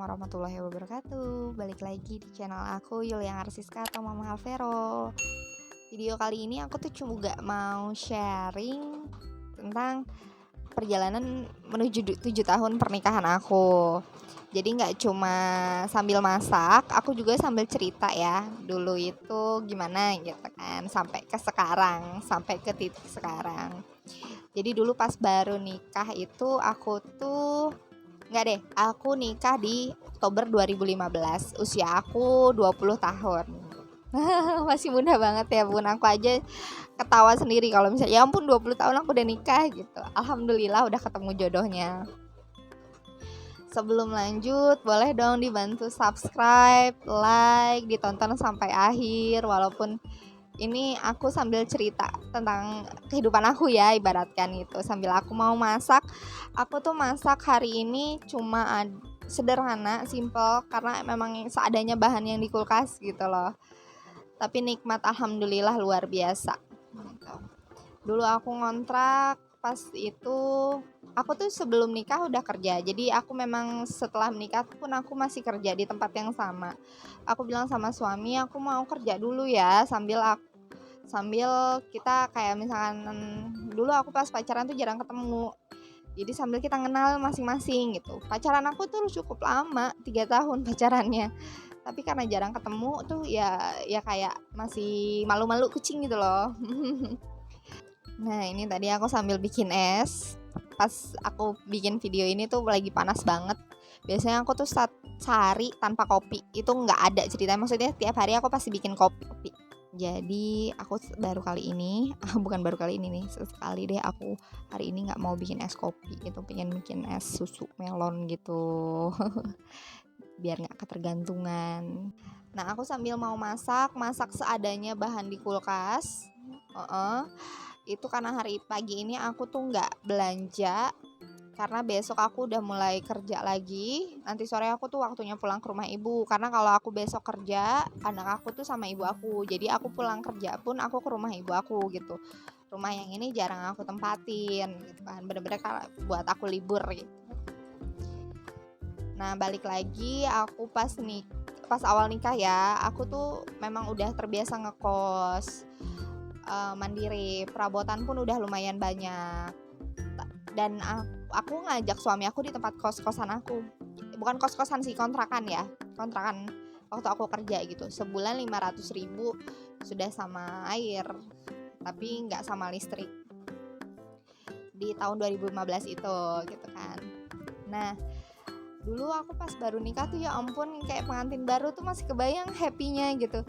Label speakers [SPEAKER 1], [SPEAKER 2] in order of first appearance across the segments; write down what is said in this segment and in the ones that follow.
[SPEAKER 1] warahmatullahi wabarakatuh. Balik lagi di channel aku Yulia Arsiska atau Mama Alvero. Video kali ini aku tuh juga mau sharing tentang perjalanan menuju 7 tahun pernikahan aku. Jadi gak cuma sambil masak, aku juga sambil cerita ya. Dulu itu gimana gitu kan, sampai ke sekarang, sampai ke titik sekarang. Jadi dulu pas baru nikah itu aku tuh aku nikah di Oktober 2015. Usia aku 20 tahun. Masih muda banget ya bun. Aku aja ketawa sendiri kalau misalnya ya ampun 20 tahun aku udah nikah gitu. Alhamdulillah udah ketemu jodohnya. Sebelum lanjut boleh dong dibantu subscribe, like, ditonton sampai akhir. Walaupun ini aku sambil cerita tentang kehidupan aku ya, ibaratkan gitu. Sambil aku mau masak, aku tuh masak hari ini cuma sederhana, simple, karena memang seadanya bahan yang di kulkas gitu loh. Tapi nikmat, alhamdulillah luar biasa gitu. Dulu aku ngontrak, pas itu aku tuh sebelum nikah udah kerja. Jadi aku memang setelah menikah pun aku masih kerja di tempat yang sama. Aku bilang sama suami, aku mau kerja dulu ya sambil kita kayak misalkan dulu aku pas pacaran tuh jarang ketemu, jadi sambil kita kenal masing-masing gitu. Pacaran aku tuh cukup lama, 3 tahun pacarannya, tapi karena jarang ketemu tuh ya kayak masih malu-malu kucing gitu loh. Nah ini tadi aku sambil bikin es. Pas aku bikin video ini tuh lagi panas banget. Biasanya aku tuh sehari tanpa kopi itu nggak ada ceritanya, maksudnya tiap hari aku pasti bikin kopi. Jadi aku baru kali ini bukan baru kali ini nih, sekali deh aku hari ini nggak mau bikin es kopi, itu pengen bikin es susu melon gitu. Biar nggak ketergantungan. Nah aku sambil mau masak seadanya bahan di kulkas. Itu karena hari pagi ini aku tuh nggak belanja karena besok aku udah mulai kerja lagi. Nanti sore aku tuh waktunya pulang ke rumah ibu, karena kalau aku besok kerja, anak aku tuh sama ibu aku. Jadi aku pulang kerja pun aku ke rumah ibu aku gitu. Rumah yang ini jarang aku tempatin gitu kan, bener-bener buat aku libur gitu. Nah balik lagi, aku pas awal nikah ya, aku tuh memang udah terbiasa ngekos, mandiri, perabotan pun udah lumayan banyak. Dan aku ngajak suami aku di tempat kos-kosan aku, bukan kos-kosan sih, kontrakan waktu aku kerja gitu. Sebulan 500.000 sudah sama air, tapi nggak sama listrik di tahun 2015 itu gitu kan. Nah dulu aku pas baru nikah tuh ya ampun, kayak pengantin baru tuh masih kebayang happy-nya gitu,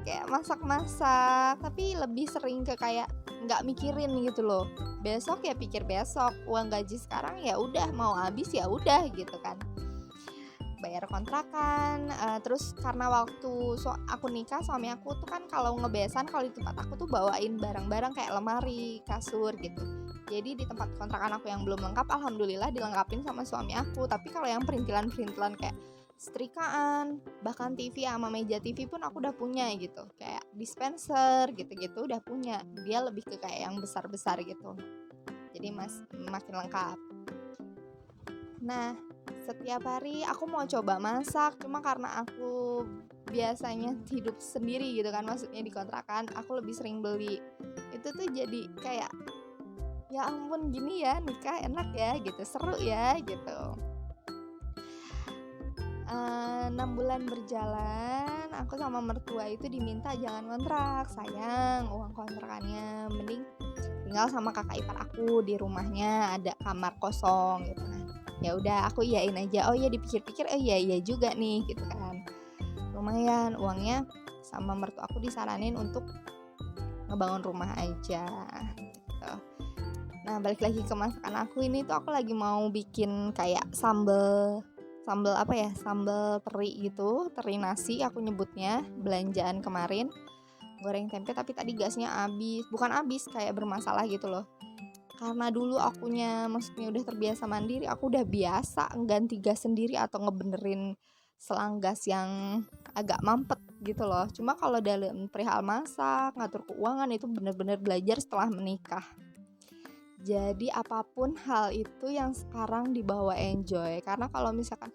[SPEAKER 1] kayak masak-masak, tapi lebih sering ke kayak nggak mikirin gitu loh. Besok ya pikir besok, uang gaji sekarang ya udah mau habis ya udah gitu kan. Bayar kontrakan, terus karena waktu aku nikah, suami aku tuh kan kalau ngebesan, kalau di tempat aku tuh bawain barang-barang kayak lemari, kasur gitu. Jadi di tempat kontrakan aku yang belum lengkap, alhamdulillah dilengkapin sama suami aku. Tapi kalau yang perintilan-perintilan kayak setrikaan, bahkan TV sama meja TV pun aku udah punya gitu, kayak dispenser gitu-gitu udah punya. Dia lebih ke kayak yang besar-besar gitu, jadi makin lengkap. Nah setiap hari aku mau coba masak, cuma karena aku biasanya hidup sendiri gitu kan, maksudnya di kontrakan, aku lebih sering beli. Itu tuh jadi kayak ya ampun, gini ya nikah enak ya gitu, seru ya gitu. 6 bulan berjalan, aku sama mertua itu diminta jangan ngontrak, sayang uang kontrakannya, mending tinggal sama kakak ipar aku di rumahnya, ada kamar kosong gitu kan. Ya udah aku iyain aja, oh iya, dipikir-pikir iya juga nih gitu kan. Lumayan uangnya, sama mertua aku disaranin untuk ngebangun rumah aja gitu. Nah balik lagi ke masakan aku ini tuh, aku lagi mau bikin kayak sambal apa ya, sambal teri gitu, teri nasi aku nyebutnya, belanjaan kemarin. Goreng tempe tapi tadi gasnya bukan habis, kayak bermasalah gitu loh. Karena dulu akunya maksudnya udah terbiasa mandiri, aku udah biasa ganti gas sendiri atau ngebenerin selang gas yang agak mampet gitu loh. Cuma kalau dalam perihal masak, ngatur keuangan, itu bener-bener belajar setelah menikah. Jadi apapun hal itu yang sekarang dibawa enjoy, karena kalau misalkan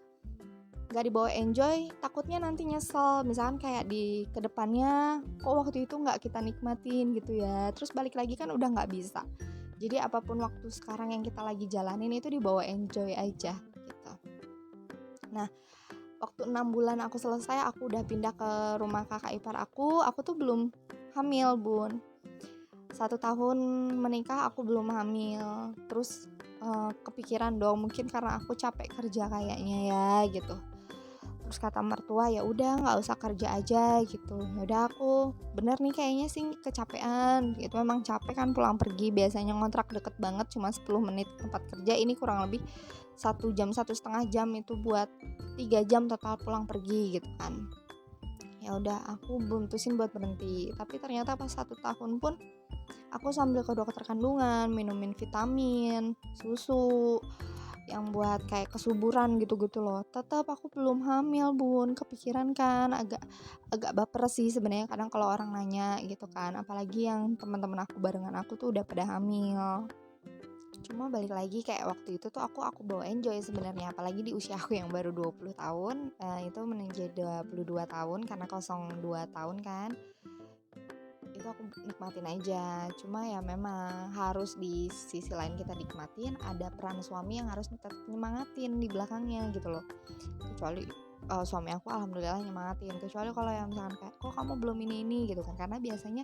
[SPEAKER 1] nggak dibawa enjoy, takutnya nanti nyesel. Misalkan kayak di kedepannya, kok waktu itu nggak kita nikmatin gitu ya. Terus balik lagi kan udah nggak bisa. Jadi apapun waktu sekarang yang kita lagi jalanin itu dibawa enjoy aja gitu. Nah, waktu 6 bulan aku selesai, aku udah pindah ke rumah kakak ipar aku tuh belum hamil, Bun. 1 tahun menikah aku belum hamil. Terus kepikiran dong, mungkin karena aku capek kerja kayaknya ya gitu. Terus kata mertua, ya udah nggak usah kerja aja gitu. Ya udah, aku bener nih kayaknya sih kecapean gitu. Memang capek kan pulang pergi, biasanya ngontrak deket banget cuma 10 menit tempat kerja, ini kurang lebih 1 jam, 1,5 jam itu buat 3 jam total pulang pergi gitu kan. Ya udah, aku mutusin buat berhenti. Tapi ternyata pas 1 tahun pun aku sambil ke dokter kandungan, minumin vitamin, susu yang buat kayak kesuburan gitu-gitu loh. Tetap aku belum hamil, Bun. Kepikiran kan, agak baper sih sebenarnya kadang kalau orang nanya gitu kan. Apalagi yang teman-teman aku barengan aku tuh udah pada hamil. Cuma balik lagi kayak waktu itu tuh aku bawa enjoy sebenarnya, apalagi di usia aku yang baru 20 tahun, itu menjadi 22 tahun karena 02 tahun kan. Itu aku nikmatin aja. Cuma ya memang harus di sisi lain kita nikmatin, ada peran suami yang harus tetap nyemangatin di belakangnya gitu loh. Kecuali suami aku alhamdulillah nyemangatin. Kecuali kalau yang misalkan kayak, kok kamu belum ini gitu kan, karena biasanya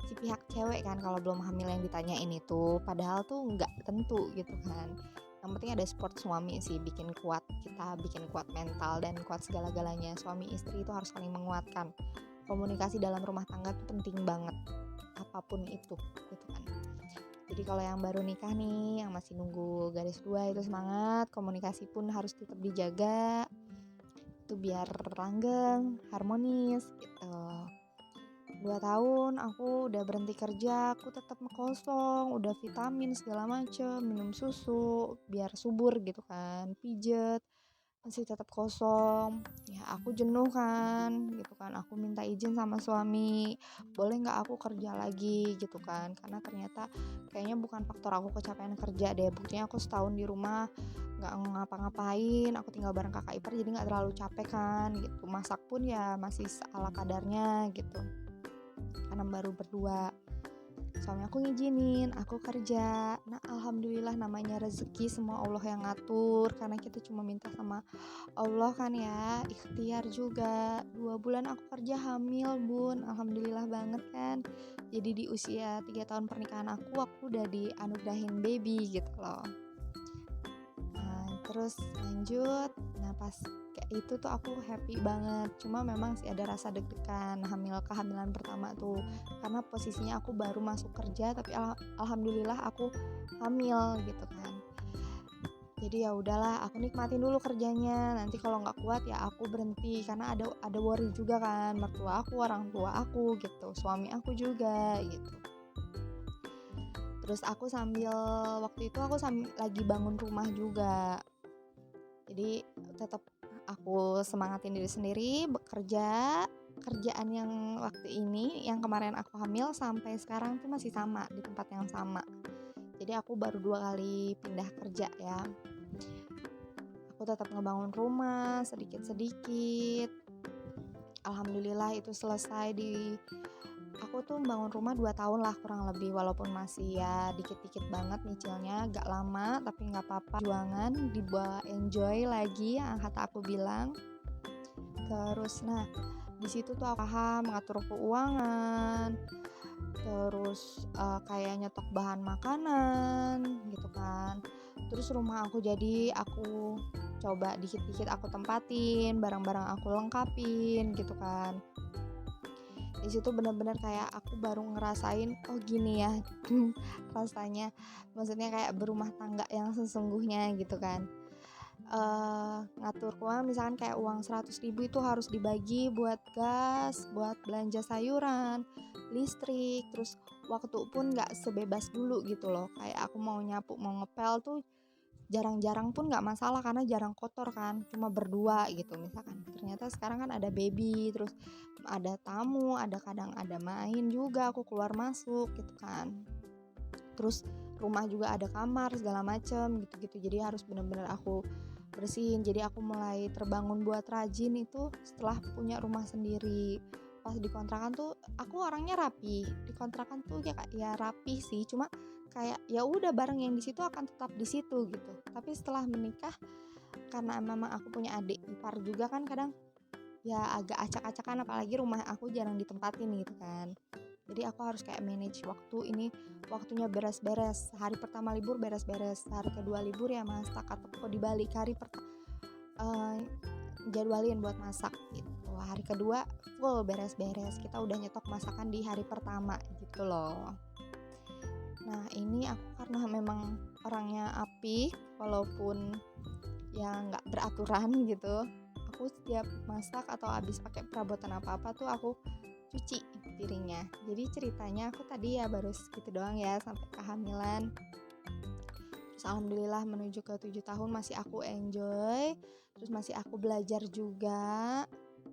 [SPEAKER 1] si pihak cewek kan kalau belum hamil yang ditanyain itu, padahal tuh nggak tentu gitu kan. Yang penting ada support suami sih, bikin kuat kita, bikin kuat mental dan kuat segala-galanya. Suami istri itu harus saling menguatkan. Komunikasi dalam rumah tangga tuh penting banget, apapun itu gitu kan. Jadi kalau yang baru nikah nih, yang masih nunggu garis 2 itu semangat, komunikasi pun harus tetap dijaga itu biar langgeng, harmonis gitu. 2 tahun aku udah berhenti kerja, aku tetap kosong, udah vitamin segala macem, minum susu biar subur gitu kan, pijet masih tetap kosong. Ya aku jenuh kan gitu kan, aku minta izin sama suami, boleh nggak aku kerja lagi gitu kan, karena ternyata kayaknya bukan faktor aku kecapean kerja deh. Buktinya aku setahun di rumah nggak ngapa-ngapain, aku tinggal bareng kakak ipar jadi nggak terlalu capek kan gitu. Masak pun ya masih ala kadarnya gitu, karena baru berdua. Suami aku ngizinin aku kerja. Nah alhamdulillah, namanya rezeki semua Allah yang ngatur, karena kita cuma minta sama Allah kan ya, ikhtiar juga. 2 bulan aku kerja hamil, Bun. Alhamdulillah banget kan. Jadi di usia 3 tahun pernikahan aku udah dianugerahin baby gitu loh. Terus lanjut, nah pas kayak itu tuh aku happy banget. Cuma memang sih ada rasa deg-degan kehamilan pertama tuh, karena posisinya aku baru masuk kerja tapi alhamdulillah aku hamil gitu kan. Jadi ya udahlah, aku nikmatin dulu kerjanya. Nanti kalau nggak kuat ya aku berhenti, karena ada worry juga kan, mertua aku, orang tua aku gitu, suami aku juga gitu. Terus aku waktu itu aku lagi bangun rumah juga. Jadi tetap aku semangatin diri sendiri, bekerja. Kerjaan yang waktu ini, yang kemarin aku hamil sampai sekarang tuh masih sama, di tempat yang sama. Jadi aku baru 2 kali pindah kerja ya. Aku tetap ngebangun rumah sedikit-sedikit. Alhamdulillah itu selesai aku tuh bangun rumah 2 tahun lah kurang lebih, walaupun masih ya dikit-dikit banget nyicilnya, agak lama tapi nggak apa-apa, juangan dibawa enjoy lagi yang kata aku bilang. Terus nah di situ tuh aku paham mengatur keuangan, terus kayak nyetok bahan makanan gitu kan. Terus rumah aku jadi aku coba dikit-dikit aku tempatin, barang-barang aku lengkapin gitu kan. Di situ benar-benar kayak aku baru ngerasain, oh gini ya rasanya, maksudnya kayak berumah tangga yang sesungguhnya gitu kan. Ngatur keuangan, misalkan kayak uang 100.000 itu harus dibagi buat gas, buat belanja sayuran, listrik. Terus waktu pun gak sebebas dulu gitu loh, kayak aku mau nyapu, mau ngepel tuh jarang-jarang pun nggak masalah karena jarang kotor kan, cuma berdua gitu misalkan. Ternyata sekarang kan ada baby, terus ada tamu, kadang ada main juga, aku keluar masuk gitu kan. Terus rumah juga ada kamar segala macem gitu-gitu, jadi harus benar-benar aku bersihin. Jadi aku mulai terbangun buat rajin itu setelah punya rumah sendiri. Pas di kontrakan tuh aku orangnya rapi. Di kontrakan tuh ya rapi sih, cuma kayak ya udah barang yang di situ akan tetap di situ gitu. Tapi setelah menikah, karena memang aku punya adik ipar juga kan, kadang ya agak acak-acakan, apalagi rumah aku jarang ditempatin gitu kan. Jadi aku harus kayak manage waktu, ini waktunya beres-beres. Hari pertama libur beres-beres, hari kedua libur ya masak, atau kok dibalik jadwalin buat masak gitu. Hari kedua full beres-beres, kita udah nyetok masakan di hari pertama gitu loh. Nah ini aku karena memang orangnya apik, walaupun ya nggak beraturan gitu, aku setiap masak atau habis pakai perabotan apa-apa tuh aku cuci piringnya. Jadi ceritanya aku tadi ya baru segitu doang ya sampai kehamilan. Terus alhamdulillah menuju ke 7 tahun masih aku enjoy, terus masih aku belajar juga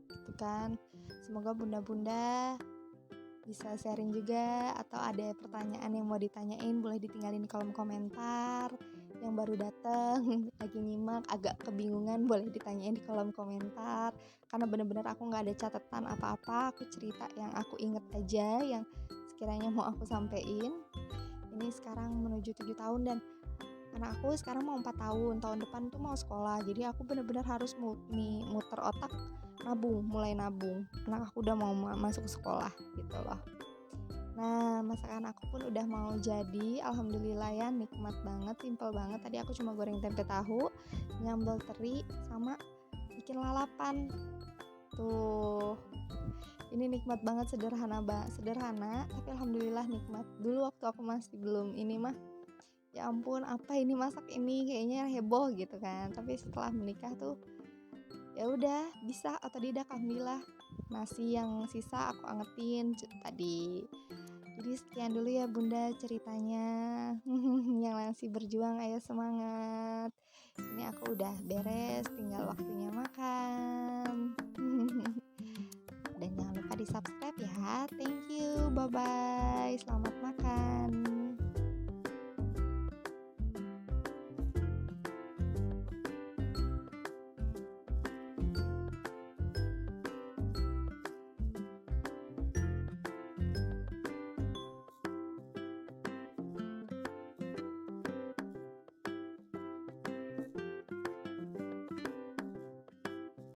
[SPEAKER 1] gitu kan. Semoga bunda-bunda bisa sharing juga, atau ada pertanyaan yang mau ditanyain boleh ditinggalin di kolom komentar. Yang baru datang lagi nyimak agak kebingungan boleh ditanyain di kolom komentar, karena bener-bener aku nggak ada catatan apa-apa, aku cerita yang aku inget aja, yang sekiranya mau aku sampein. Ini sekarang menuju 7 tahun dan karena aku sekarang mau 4 tahun depan tuh mau sekolah, jadi aku bener-bener harus muter otak, mulai nabung, anak aku udah mau masuk sekolah gitu loh. Nah masakan aku pun udah mau jadi, alhamdulillah ya, nikmat banget, simple banget. Tadi aku cuma goreng tempe tahu, nyambal teri, sama bikin lalapan. Tuh ini nikmat banget, sederhana tapi alhamdulillah nikmat. Dulu waktu aku masih belum ini mah, ya ampun apa ini masak ini, kayaknya heboh gitu kan. Tapi setelah menikah tuh ya udah bisa otodidak, alhamdulillah. Nasi yang sisa aku angetin tadi. Jadi sekian dulu ya bunda ceritanya. Yang masih berjuang ayo semangat. Ini aku udah beres, tinggal waktunya makan. Dan jangan lupa di subscribe ya. Thank you, bye bye, selamat makan.